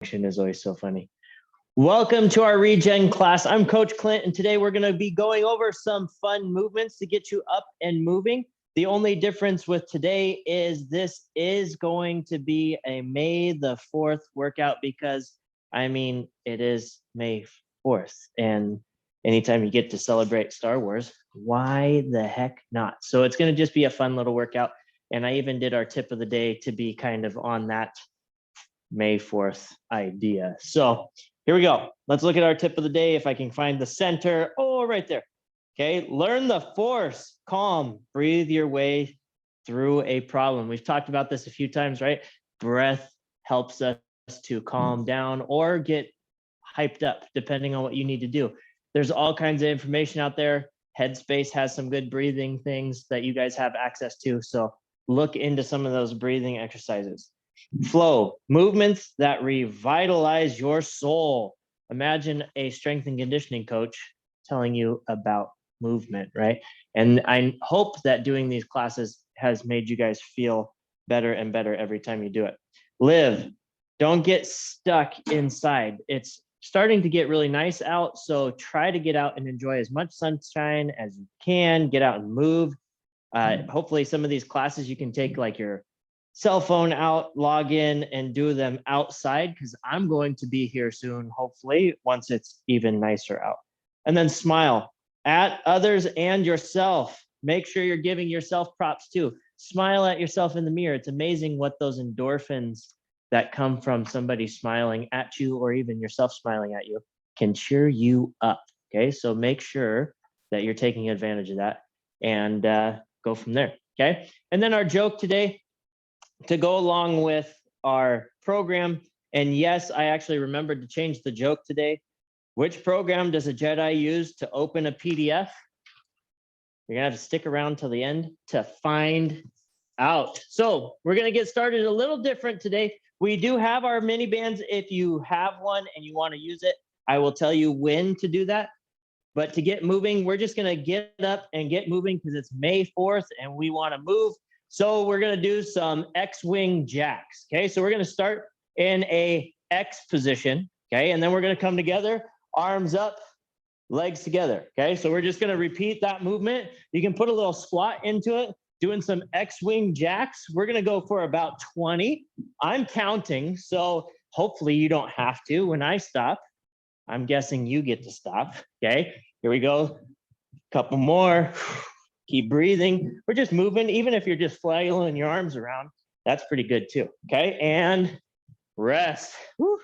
Is always so funny. Welcome to our regen class. I'm Coach Clint, and today we're going to be going over some fun movements to get you up and moving. The only difference with today is this is going to be a May the 4th workout because, it is May 4th. And anytime you get to celebrate Star Wars, why the heck not? So it's going to just be a fun little workout. And I even did our tip of the day to be kind of on that May 4th idea. So here we go. Let's look at our tip of the day. If I can find the center. Oh, right there. Okay. Learn the force. Calm. Breathe your way through a problem. We've talked about this a few times, right? Breath helps us to calm down or get hyped up, depending on what you need to do. There's all kinds of information out there. Headspace has some good breathing things that you guys have access to. So look into some of those breathing exercises. Flow, movements that revitalize your soul. Imagine a strength and conditioning coach telling you about movement, right? And I hope that doing these classes has made you guys feel better and better every time you do it. Live, don't get stuck inside. It's starting to get really nice out, so try to get out and enjoy as much sunshine as you can. Get out and move. Hopefully some of these classes you can take like your cell phone out, log in, and do them outside because I'm going to be here soon, hopefully, once it's even nicer out. And then smile at others and yourself. Make sure you're giving yourself props too. Smile at yourself in the mirror. It's amazing what those endorphins that come from somebody smiling at you or even yourself smiling at you can cheer you up. Okay, so make sure that you're taking advantage of that and go from there. Okay, and then our joke today, to go along with our program. And yes, I actually remembered to change the joke today. Which program does a Jedi use to open a PDF? You're gonna have to stick around till the end to find out. So we're gonna get started a little different today. We do have our mini bands. If you have one and you want to use it, I will tell you when to do that. But to get moving, we're just gonna get up and get moving because it's May 4th and we want to move. So we're going to do some X-wing jacks. Okay, so we're going to start in a X position. Okay, and then we're going to come together, arms up, legs together. Okay, so we're just going to repeat that movement. You can put a little squat into it, doing some X-wing jacks. We're going to go for about 20. I'm counting, so hopefully you don't have to. When I stop, I'm guessing you get to stop. Okay, here we go. Couple more. Keep breathing. We're just moving. Even if you're just flailing your arms around, that's pretty good too. Okay, and rest. Whew.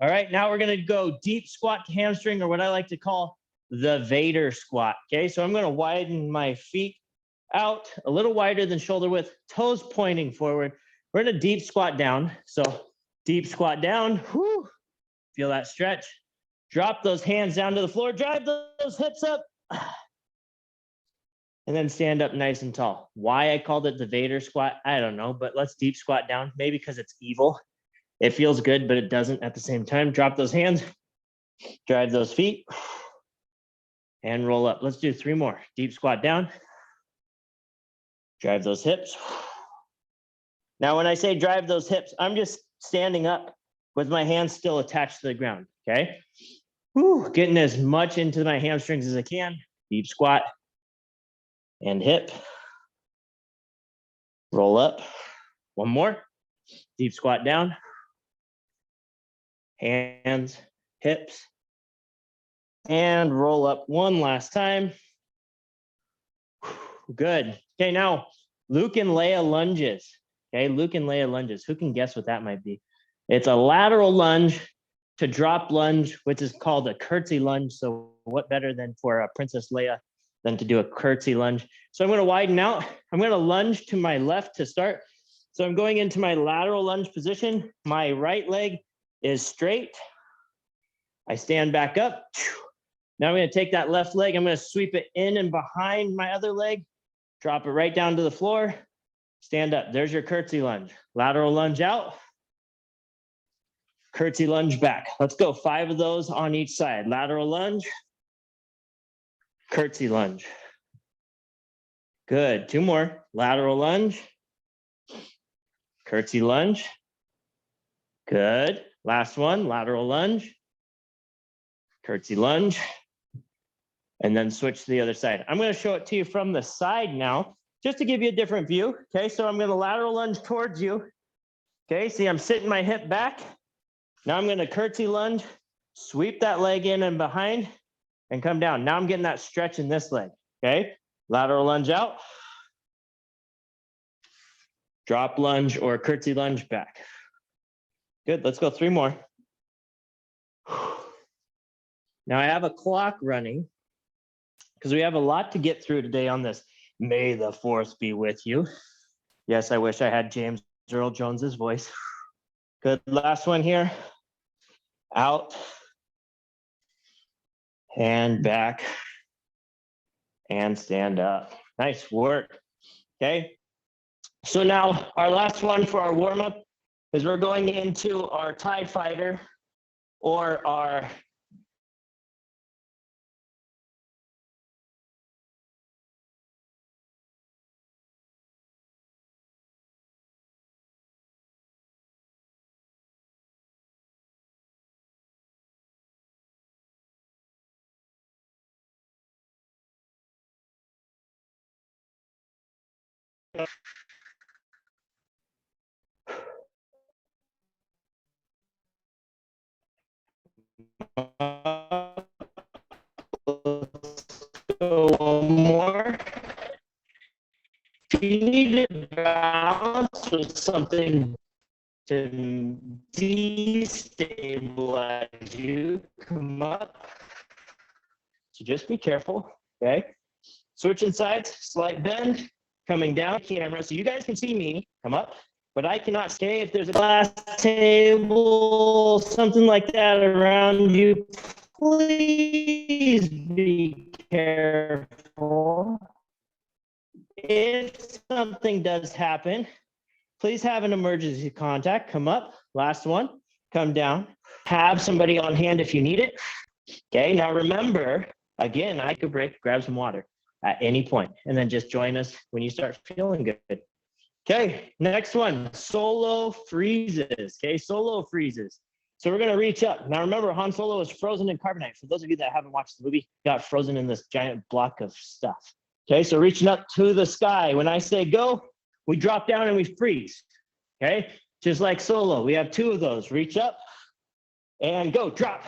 All right, now we're gonna go deep squat to hamstring, or what I like to call the Vader squat. Okay, so I'm gonna widen my feet out a little wider than shoulder width, toes pointing forward. We're in a deep squat down. So deep squat down. Whew. Feel that stretch. Drop those hands down to the floor. Drive those hips up. And then stand up nice and tall. Why I called it the Vader squat, I don't know, but let's deep squat down. Maybe because it's evil. It feels good, but it doesn't at the same time. Drop those hands, drive those feet, and roll up. Let's do 3 more. Deep squat down, drive those hips. Now, when I say drive those hips, I'm just standing up with my hands still attached to the ground, okay? Whew, getting as much into my hamstrings as I can. Deep squat. And hip, roll up. 1 more, deep squat down, hands, hips, and roll up 1 last time. Good. Okay, now Luke and Leia lunges. Okay, Luke and Leia lunges. Who can guess what that might be? It's a lateral lunge to drop lunge, which is called a curtsy lunge. So what better than for Princess Leia than to do a curtsy lunge. So I'm going to widen out. I'm going to lunge to my left to start. So I'm going into my lateral lunge position. My right leg is straight. I stand back up. Now I'm going to take that left leg. I'm going to sweep it in and behind my other leg. Drop it right down to the floor. Stand up. There's your curtsy lunge. Lateral lunge out. Curtsy lunge back. Let's go 5 of those on each side. Lateral lunge. Curtsy lunge. Good. 2 more. Lateral lunge. Curtsy lunge. Good. Last one, lateral lunge, curtsy lunge, and then switch to the other side. I'm going to show it to you from the side now, just to give you a different view. Okay, so I'm going to lateral lunge towards you. Okay, see, I'm sitting my hip back. Now I'm going to curtsy lunge, sweep that leg in and behind, and come down. Now I'm getting that stretch in this leg. Okay, lateral lunge out, drop lunge or curtsy lunge back. Good, let's go 3 more. Now I have a clock running because we have a lot to get through today on this. May the 4th be with you. Yes, I wish I had James Earl Jones's voice. Good, last one here. Out and back and stand up. Nice work. Okay, so now our last one for our warm-up is we're going into our TIE fighter or our one more. If you need to balance with something to destabilize you, come up. So just be careful, okay? Switching sides, slight bend, coming down camera. So you guys can see me come up, but I cannot stay. If there's a glass table, something like that around you, please be careful. If something does happen, please have an emergency contact. Come up, last one, come down. Have somebody on hand if you need it. Okay, now remember, again, I could break, grab some water at any point, and then just join us when you start feeling good. Okay, next one, solo freezes. Okay, solo freezes. So we're gonna reach up. Now remember, Han Solo was frozen in carbonite. For those of you that haven't watched the movie, got frozen in this giant block of stuff. Okay, so reaching up to the sky. When I say go, we drop down and we freeze. Okay, just like solo, we have 2 of those. Reach up and go, drop.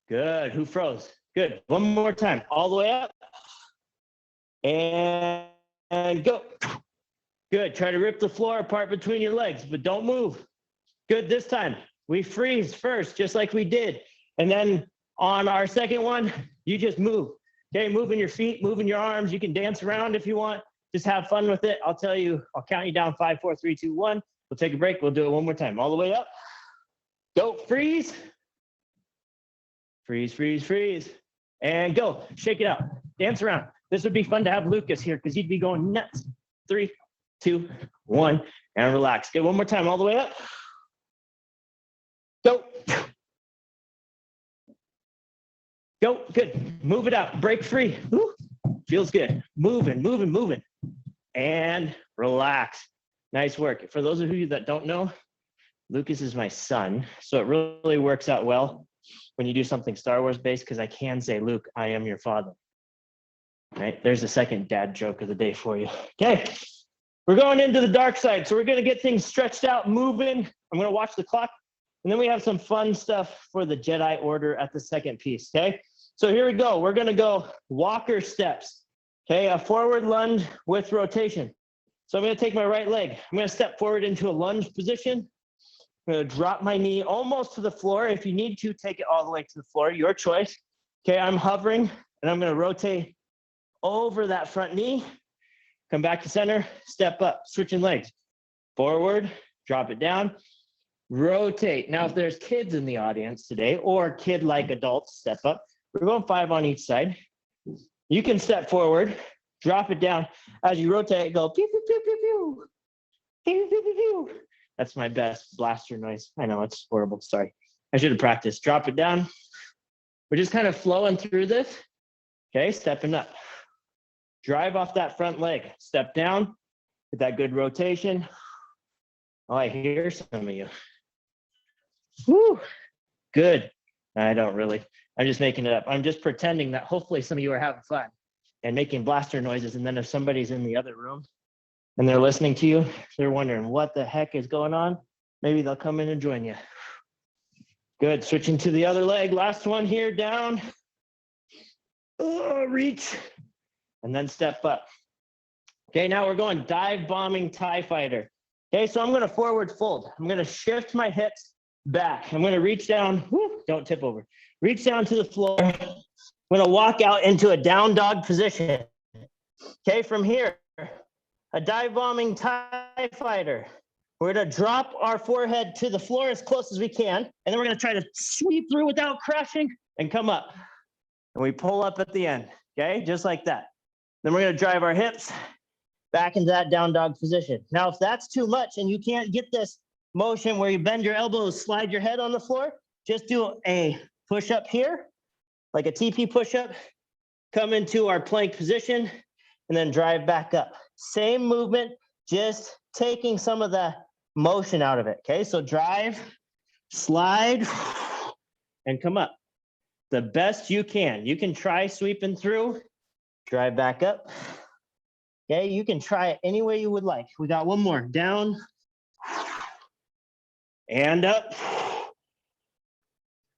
Good, who froze? Good, one more time, all the way up. And go. Good, try to rip the floor apart between your legs, but don't move. Good, this time, we freeze first, just like we did. And then on our second one, you just move. Okay, moving your feet, moving your arms. You can dance around if you want. Just have fun with it. I'll tell you, I'll count you down, 5, 4, 3, 2, 1. We'll take a break. We'll do it one more time. All the way up. Go, freeze. Freeze, freeze, freeze. And go, shake it out. Dance around. This would be fun to have Lucas here because he'd be going nuts. 3, 2, 1, and relax. Good, one more time, all the way up. Go. Go, good. Move it out, break free. Woo. Feels good. Moving, moving, moving. And relax. Nice work. For those of you that don't know, Lucas is my son. So it really works out well when you do something Star Wars based, because I can say, Luke, I am your father. Right? There's a second dad joke of the day for you. Okay. We're going into the dark side. So we're going to get things stretched out, moving. I'm going to watch the clock. And then we have some fun stuff for the Jedi Order at the second piece. Okay. So here we go. We're going to go walker steps. Okay. A forward lunge with rotation. So I'm going to take my right leg. I'm going to step forward into a lunge position. I'm going to drop my knee almost to the floor. If you need to, take it all the way to the floor, your choice. Okay, I'm hovering, and I'm going to rotate over that front knee, come back to center, step up, switching legs. Forward, drop it down, rotate. Now, if there's kids in the audience today, or kid-like adults, step up. We're going 5 on each side. You can step forward, drop it down. As you rotate, go pew, pew, pew, pew, pew. Pew, pew, pew, pew. That's my best blaster noise. I know, it's horrible. Sorry. I should have practiced. Drop it down. We're just kind of flowing through this. Okay, stepping up. Drive off that front leg. Step down with that good rotation. Oh, I hear some of you. Woo, good. I don't really. I'm just making it up. I'm just pretending that hopefully some of you are having fun and making blaster noises. And then if somebody's in the other room and they're listening to you, they're wondering what the heck is going on. Maybe they'll come in and join you. Good. Switching to the other leg. Last one here, down. Oh, reach. And then step up. Okay, now we're going dive bombing TIE fighter. Okay, so I'm going to forward fold. I'm going to shift my hips back. I'm going to reach down. Whoo, don't tip over. Reach down to the floor. I'm going to walk out into a down dog position. Okay, from here, a dive bombing TIE fighter. We're going to drop our forehead to the floor as close as we can. And then we're going to try to sweep through without crashing and come up. And we pull up at the end. Okay, just like that. Then we're going to drive our hips back into that down dog position. Now, if that's too much and you can't get this motion where you bend your elbows, slide your head on the floor, just do a push up here, like a TP push up, come into our plank position, and then drive back up. Same movement, just taking some of the motion out of it. Okay, so drive, slide, and come up. The best you can. You can try sweeping through, drive back up. Okay, you can try it any way you would like. We got one more. Down and up.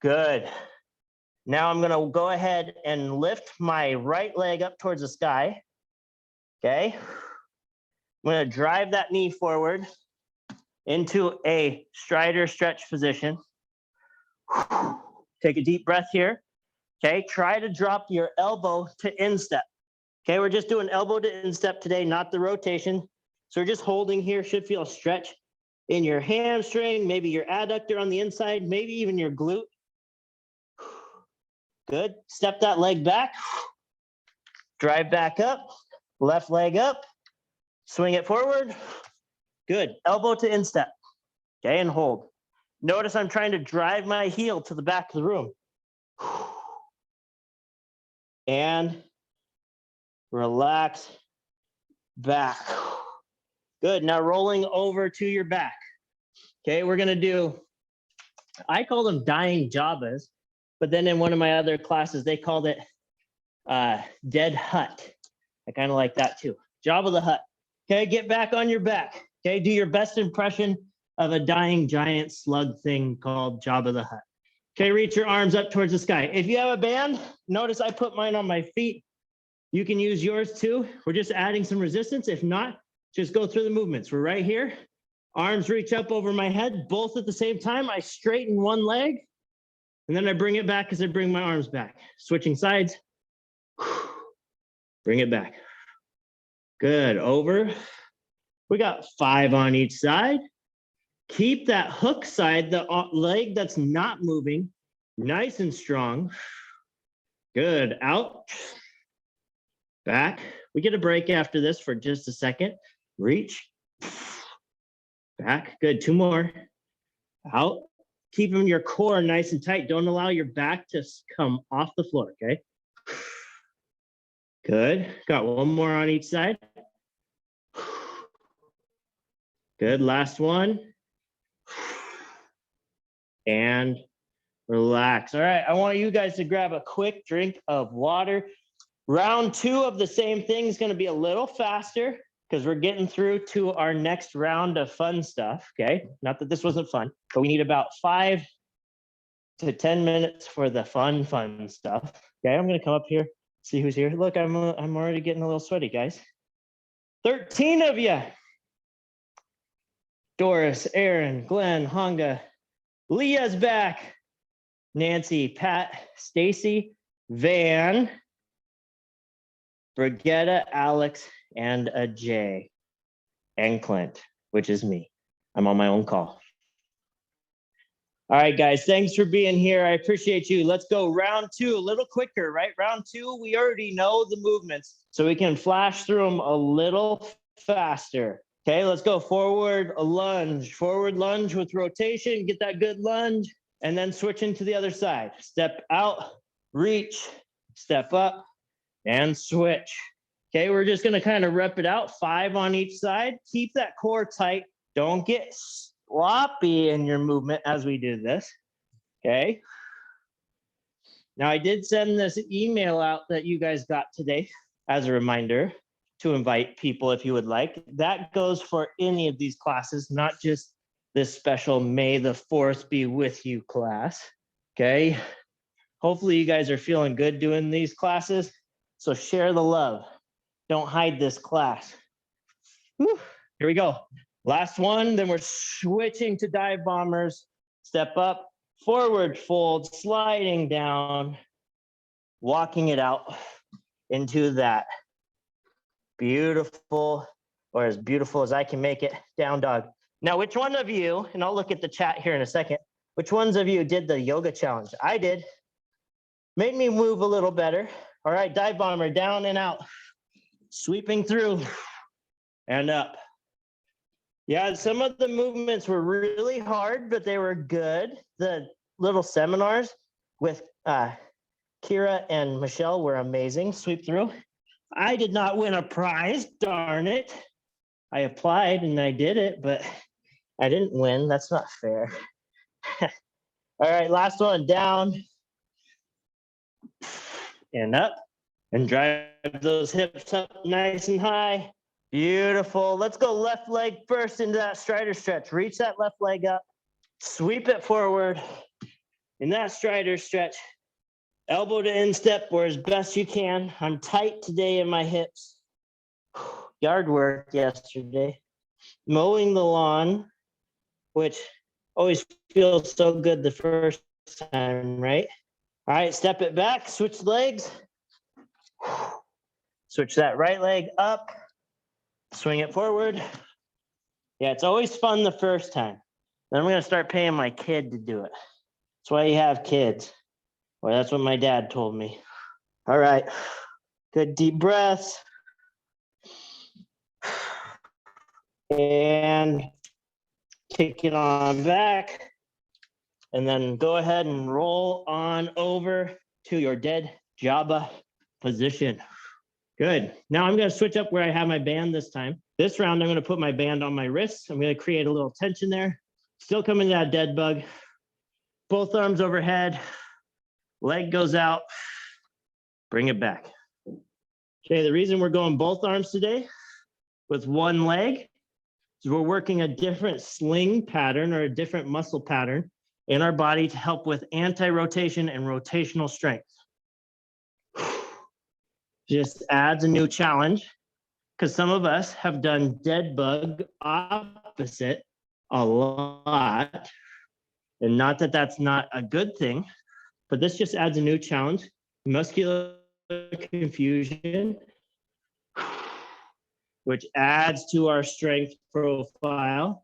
Good. Now I'm gonna go ahead and lift my right leg up towards the sky. Okay. I'm gonna drive that knee forward into a strider stretch position. Take a deep breath here. Okay, try to drop your elbow to instep. Okay, we're just doing elbow to instep today, not the rotation. So we're just holding here, should feel a stretch in your hamstring, maybe your adductor on the inside, maybe even your glute. Good, step that leg back, drive back up, left leg up, swing it forward. Good, elbow to instep, okay, and hold. Notice I'm trying to drive my heel to the back of the room. And relax back. Good, now rolling over to your back. Okay, we're gonna do, I call them dying Jabas, but then in one of my other classes, they called it dead hut. I kind of like that too. Jabba the Hutt. Okay, get back on your back. Okay, do your best impression of a dying giant slug thing called Jabba the Hutt. Okay, reach your arms up towards the sky. If you have a band, notice I put mine on my feet. You can use yours too. We're just adding some resistance. If not, just go through the movements. We're right here. Arms reach up over my head, both at the same time. I straighten one leg, and then I bring it back as I bring my arms back. Switching sides. Bring it back. Good, over. We got 5 on each side. Keep that hook side, the leg that's not moving, nice and strong. Good, out. Back. We get a break after this for just a second. Reach. Back. Good, 2 more. Out. Keeping your core nice and tight. Don't allow your back to come off the floor, okay? Good. Got 1 more on each side. Good, last one. And relax. All right, I want you guys to grab a quick drink of water. Round 2 of the same thing is gonna be a little faster because we're getting through to our next round of fun stuff, okay? Not that this wasn't fun, but we need about 5 to 10 minutes for the fun stuff. Okay, I'm gonna come up here, see who's here. Look, I'm already getting a little sweaty, guys. 13 of you. Doris, Aaron, Glenn, Honga, Leah's back. Nancy, Pat, Stacy, Van, Brigitta, Alex, and a Jay, and Clint, which is me. I'm on my own call. All right, guys, thanks for being here. I appreciate you. Let's go round 2, a little quicker, right? Round 2, we already know the movements, so we can flash through them a little faster. Okay, let's go forward lunge with rotation, get that good lunge, and then switch into the other side. Step out, reach, step up, and switch. Okay, we're just gonna kind of rep it out, 5 on each side. Keep that core tight. Don't get sloppy in your movement as we do this, okay? Now, I did send this email out that you guys got today as a reminder to invite people if you would like. That goes for any of these classes, not just this special May the 4th be with you class, okay? Hopefully you guys are feeling good doing these classes. So share the love. Don't hide this class. Whew. Here we go. Last one, then we're switching to dive bombers. Step up, forward fold, sliding down, walking it out into that beautiful, or as beautiful as I can make it, down dog. Now, which one of you, and I'll look at the chat here in a second, which ones of you did the yoga challenge? I did. Made me move a little better. All right, dive bomber, down and out. Sweeping through and up. Yeah, some of the movements were really hard, but they were good. The little seminars with Kira and Michelle were amazing. Sweep through. I did not win a prize, darn it. I applied and I did it, but I didn't win. That's not fair. All right, last one, down and up, and drive those hips up nice and high. Beautiful. Let's go left leg first into that strider stretch. Reach that left leg up, sweep it forward in that strider stretch. Elbow to instep or as best you can. I'm tight today in my hips. Yard work yesterday. Mowing the lawn, which always feels so good the first time, right? All right, step it back, switch legs. Switch that right leg up, swing it forward. Yeah, it's always fun the first time. Then I'm gonna start paying my kid to do it. That's why you have kids. Well, that's what my dad told me. All right, good deep breaths. And kick it on back. And then go ahead and roll on over to your dead Java position. Good. Now I'm going to switch up where I have my band this time. This round, I'm going to put my band on my wrists. I'm going to create a little tension there. Still coming to that dead bug. Both arms overhead. Leg goes out. Bring it back. Okay, the reason we're going both arms today with one leg is we're working a different sling pattern or a different muscle pattern in our body to help with anti-rotation and rotational strength. Just adds a new challenge because some of us have done dead bug opposite a lot. And not that that's not a good thing, but this just adds a new challenge. Muscular confusion, which adds to our strength profile.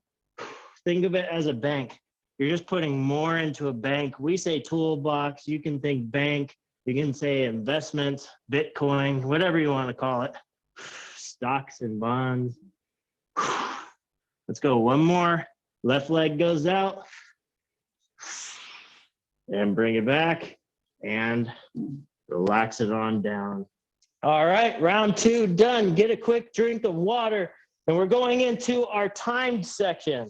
Think of it as a bank. You're just putting more into a bank. We say toolbox, you can think bank, you can say investments, Bitcoin, whatever you want to call it. Stocks and bonds. Let's go one more. Left leg goes out. And bring it back and relax it on down. All right, round two done. Get a quick drink of water. And we're going into our timed section.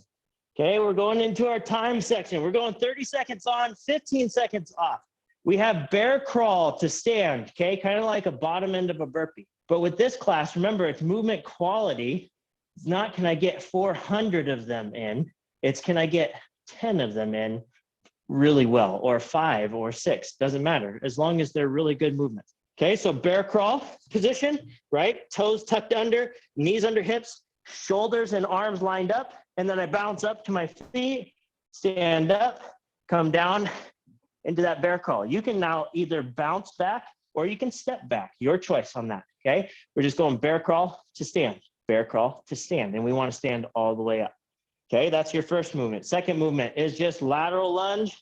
Okay, we're going into our time section. We're going 30 seconds on, 15 seconds off. We have bear crawl to stand, okay? Kind of like a bottom end of a burpee. But with this class, remember, it's movement quality. It's not can I get 400 of them in. It's can I get 10 of them in really well, or 5 or 6, doesn't matter, as long as they're really good movements. Okay, so bear crawl position, right? Toes tucked under, knees under hips, shoulders and arms lined up. And then I bounce up to my feet, stand up, come down into that bear crawl. You can now either bounce back or you can step back, your choice on that, okay? We're just going bear crawl to stand, bear crawl to stand, and we wanna stand all the way up. Okay, that's your first movement. Second movement is just lateral lunge,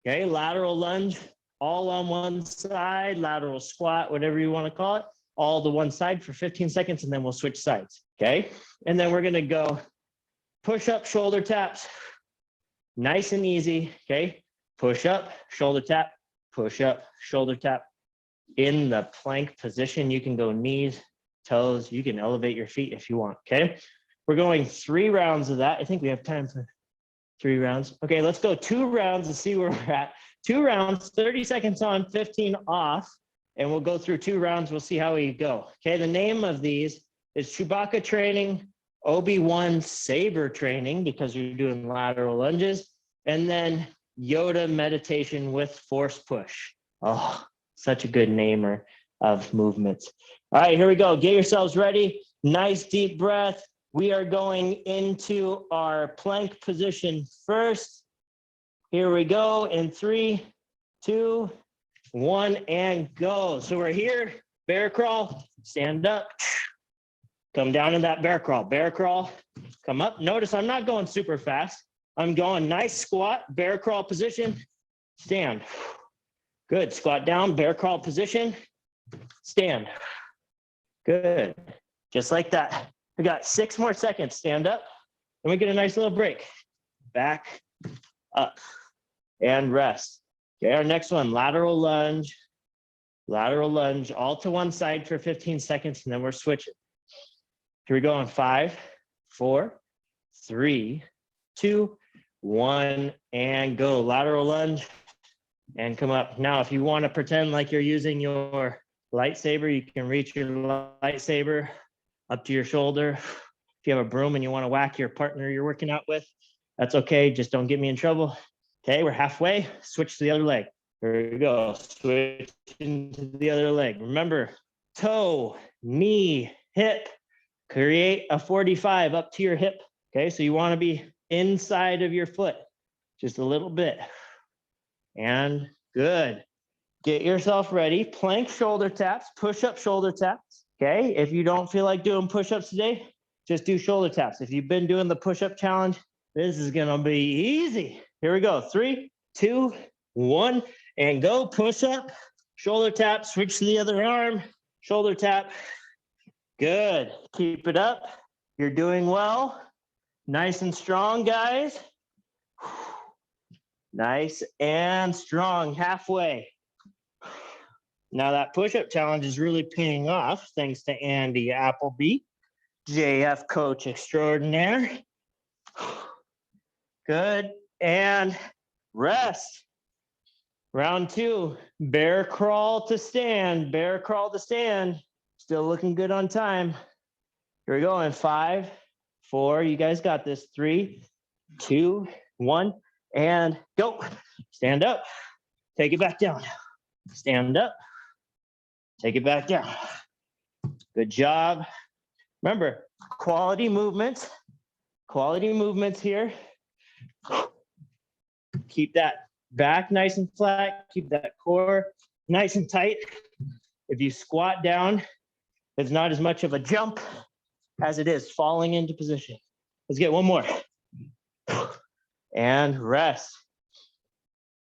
okay? Lateral lunge, all on one side, lateral squat, whatever you wanna call it, all to one side for 15 seconds, and then we'll switch sides, okay? And then we're gonna go push up, shoulder taps, nice and easy, okay? Push up, shoulder tap, push up, shoulder tap. In the plank position, you can go knees, toes, you can elevate your feet if you want, okay? We're going 3 rounds of that. I think we have time for 3 rounds. Okay, let's go 2 rounds and see where we're at. 2 rounds, 30 seconds on, 15 off, and we'll go through 2 rounds. We'll see how we go. Okay, the name of these is Chewbacca training, Obi-Wan saber training, because you're doing lateral lunges, and then Yoda meditation with force push. Oh, such a good namer of movements. All right, here we go. Get yourselves ready. Nice deep breath. We are going into our plank position first. Here we go in 3, 2, 1, and go. So we're here, bear crawl, stand up, come down in that bear crawl, come up. Notice I'm not going super fast. I'm going nice squat, bear crawl position, stand. Good, squat down, bear crawl position, stand. Good, just like that. We got 6 more seconds, stand up, and we get a nice little break. Back, up, and rest. Okay, our next one, lateral lunge, all to one side for 15 seconds, and then we're switching. Here we go in 5, 4, 3, 2, 1, and go. Lateral lunge, and come up. Now, if you want to pretend like you're using your lightsaber, you can reach your lightsaber up to your shoulder. If you have a broom and you want to whack your partner you're working out with, that's okay. Just don't get me in trouble. Okay, we're halfway. Switch to the other leg. Here we go. Switch into the other leg. Remember, toe, knee, hip. Create a 45 up to your hip. Okay, so you want to be inside of your foot just a little bit. And good. Get yourself ready. Plank shoulder taps, push-up shoulder taps. Okay, if you don't feel like doing push-ups today, just do shoulder taps. If you've been doing the push-up challenge, this is gonna be easy. Here we go. 3, 2, 1, and go. Push up, shoulder tap, switch to the other arm, shoulder tap. Good. Keep it up. You're doing well. Nice and strong, guys. Nice and strong. Halfway. Now that push-up challenge is really paying off thanks to Andy Appleby, JF coach extraordinaire. Good. And rest. Round 2, bear crawl to stand. Bear crawl to stand. Still looking good on time. Here we go in 5, 4. You guys got this. 3, 2, 1, and go. Stand up. Take it back down. Stand up. Take it back down. Good job. Remember, quality movements here. Keep that back nice and flat. Keep that core nice and tight. If you squat down, it's not as much of a jump as it is falling into position. Let's get one more. And rest.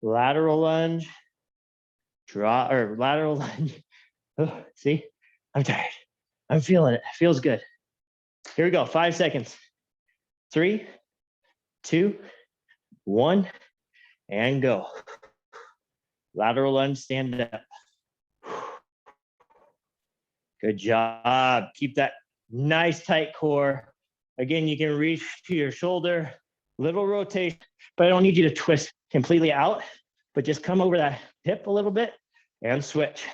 Lateral lunge. Draw or lateral lunge. Oh, see, I'm tired. I'm feeling it. Feels good. Here we go. 5 seconds. 3, 2, 1, and go. Lateral lunge, stand up. Good job. Keep that nice tight core. Again, you can reach to your shoulder, little rotation, but I don't need you to twist completely out, but just come over that hip a little bit and switch.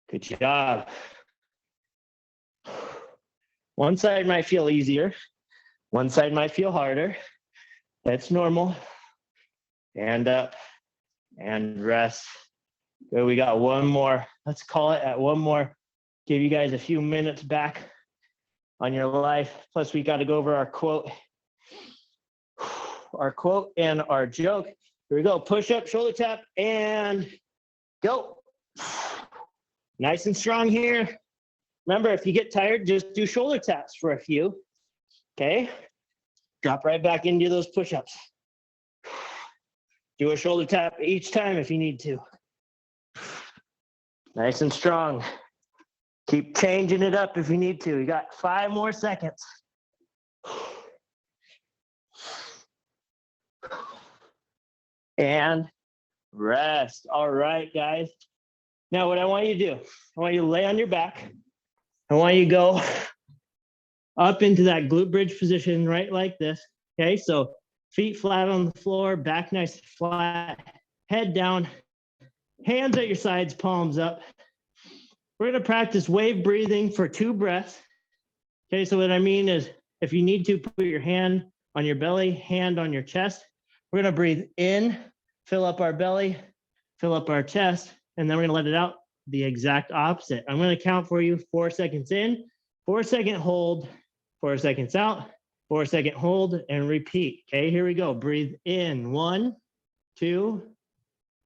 Good job. One side might feel easier. One side might feel harder. That's normal. And up and rest. Good, we got one more. Let's call it at one more. Give you guys a few minutes back on your life. Plus we got to go over our quote and our joke. Here we go. Push up, shoulder tap, and go. Nice and strong here. Remember, if you get tired, just do shoulder taps for a few. Okay? Drop right back into those push-ups. Do a shoulder tap each time if you need to. Nice and strong. Keep changing it up if you need to. You got 5 more seconds. And rest. All right, guys. Now what I want you to do, I want you to lay on your back. I want you to go up into that glute bridge position, right like this. Okay, so feet flat on the floor, back nice flat, head down, hands at your sides, palms up. We're going to practice wave breathing for 2 breaths. Okay, so what I mean is if you need to, put your hand on your belly, hand on your chest. We're going to breathe in, fill up our belly, fill up our chest, and then we're going to let it out the exact opposite. I'm going to count for you 4 seconds in, 4 second hold, 4 seconds out, 4 second hold, and repeat. Okay, here we go. Breathe in. 1, 2,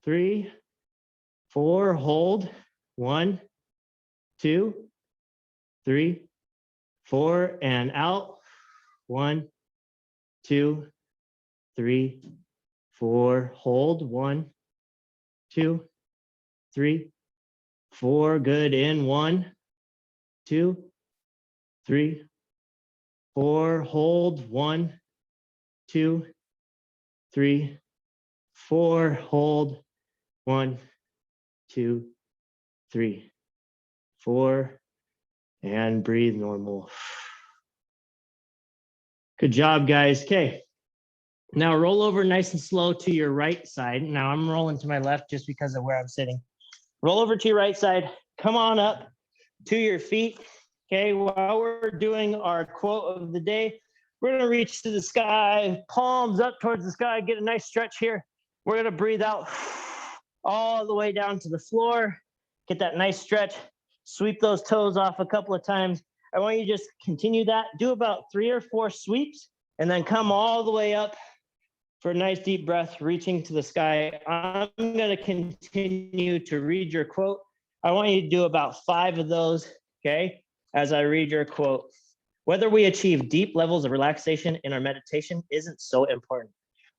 3, 4. Hold. 1, 2, 3, 4, and out. 1, 2, 3, 4. Hold. 1, 2, 3, 4. Good. In. 1, 2, 3, 4. Hold. 1, 2, 3, 4. Hold. 1, 2, 3, 4, and breathe normal. Good job, guys. Okay. Now roll over nice and slow to your right side. Now I'm rolling to my left just because of where I'm sitting. Roll over to your right side. Come on up to your feet. Okay. While we're doing our quote of the day, we're going to reach to the sky, palms up towards the sky, get a nice stretch here. We're going to breathe out all the way down to the floor. Get that nice stretch. Sweep those toes off a couple of times. I want you to just continue that. Do about 3 or 4 sweeps and then come all the way up for a nice deep breath, reaching to the sky. I'm going to continue to read your quote. I want you to do about 5 of those, okay, as I read your quote. Whether we achieve deep levels of relaxation in our meditation isn't so important.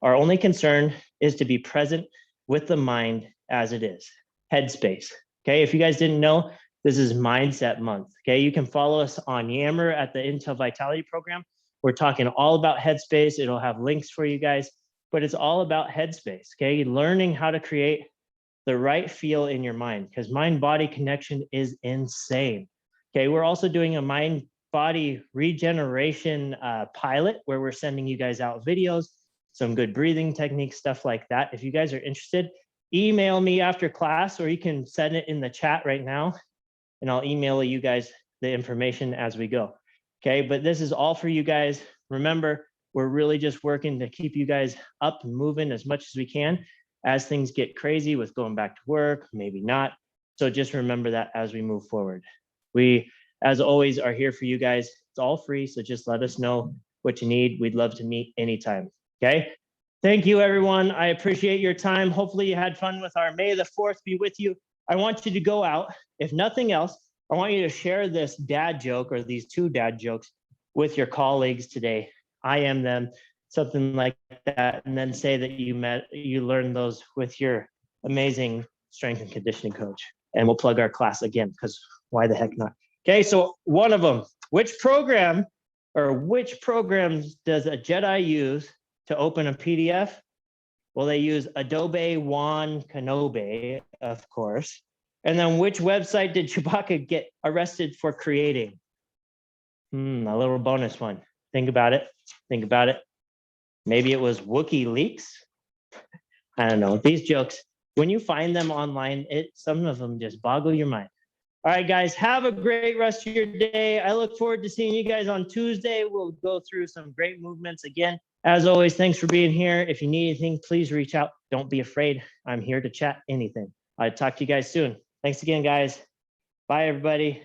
Our only concern is to be present with the mind as it is. Headspace. Okay, if you guys didn't know, this is Mindset Month. Okay, you can follow us on Yammer at the Intel Vitality Program. We're talking all about headspace. It'll have links for you guys, but it's all about headspace. Okay, learning how to create the right feel in your mind, because mind-body connection is insane. Okay, we're also doing a mind-body regeneration pilot where we're sending you guys out videos, some good breathing techniques, stuff like that. If you guys are interested, email me after class, or you can send it in the chat right now, and I'll email you guys the information as we go. Okay, but this is all for you guys. Remember, we're really just working to keep you guys up and moving as much as we can as things get crazy with going back to work, maybe not. So just remember that as we move forward. We, as always, are here for you guys. It's all free, so just let us know what you need. We'd love to meet anytime, okay? Thank you, everyone. I appreciate your time. Hopefully you had fun with our May the 4th be with you. I want you to go out. If nothing else, I want you to share this dad joke or these 2 dad jokes with your colleagues today. I am them, something like that, and then say that you learned those with your amazing strength and conditioning coach. And we'll plug our class again, because why the heck not? Okay, so one of them, which programs does a Jedi use to open a PDF? Well, they use Adobe Wan Kenobi, of course. And then which website did Chewbacca get arrested for creating? A little bonus one. Think about it. Think about it. Maybe it was WikiLeaks. I don't know. These jokes, when you find them online, some of them just boggle your mind. All right, guys, have a great rest of your day. I look forward to seeing you guys on Tuesday. We'll go through some great movements again. As always, thanks for being here. If you need anything, please reach out. Don't be afraid. I'm here to chat anything. I'll talk to you guys soon. Thanks again, guys. Bye, everybody.